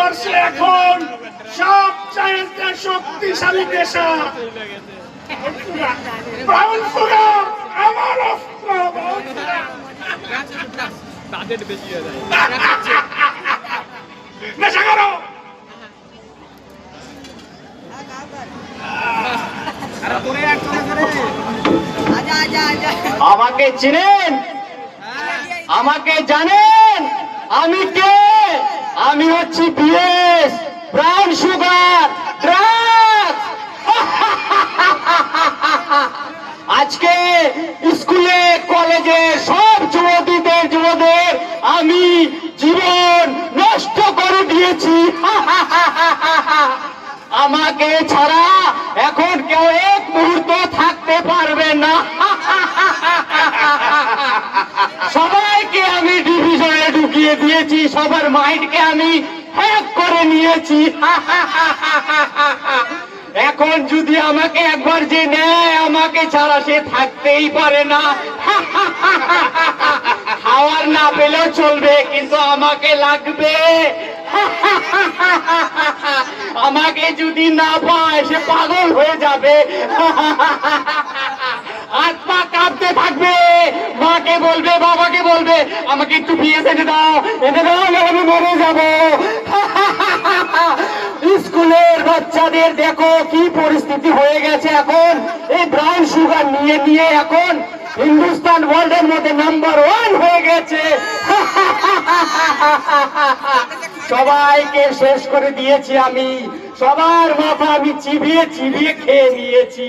ভারতবর্ষে এখন সবচাইতে শক্তিশালী নেশা ব্রাউন সুগার। আমার অস্ত্র নেশা করো। আমাকে চিনেন? আমাকে জানেন? আমি কে? আমি হচ্ছি বিএস ব্রাউন সুগার ড্রাগস। আজকে স্কুলে কলেজে সব যুবতীদের আমি জীবন নষ্ট করে দিয়েছি। আমাকে ছাড়া এখন কেউ এক মুহূর্ত থাকতে পারবে না। সবাইকে আমি ডিভিশনে ঢুকিয়ে দিয়েছি, সবার মাইন্ডকে আমি হ্যাক করে নিয়েছি। এখন যদি আমাকে একবার যে নেয়, আমাকে ছাড়া সে থাকতেই পারে না। খাওয়ার না পেলেও চলবে, কিন্তু আমাকে লাগবে। আমাকে যদি না পায় সে পাগল হয়ে যাবে, হাত পা কাঁপতে থাকবে, মাকে বলবে, বাবাকে বলবে, আমাকে একটু বিএস এনে দাও, আমি মরে যাব। স্কুলের বাচ্চাদের দেখো কি পরিস্থিতি হয়ে গেছে এখন। এই ব্রাউন সুগার নিয়ে এখন হিন্দুস্তান ওয়ার্ল্ডের মধ্যে নাম্বার 1 হয়ে গেছে। সবাইকে শেষ করে দিয়েছি আমি, সবার মাথা আমি চিবিয়ে খেয়ে নিয়েছি।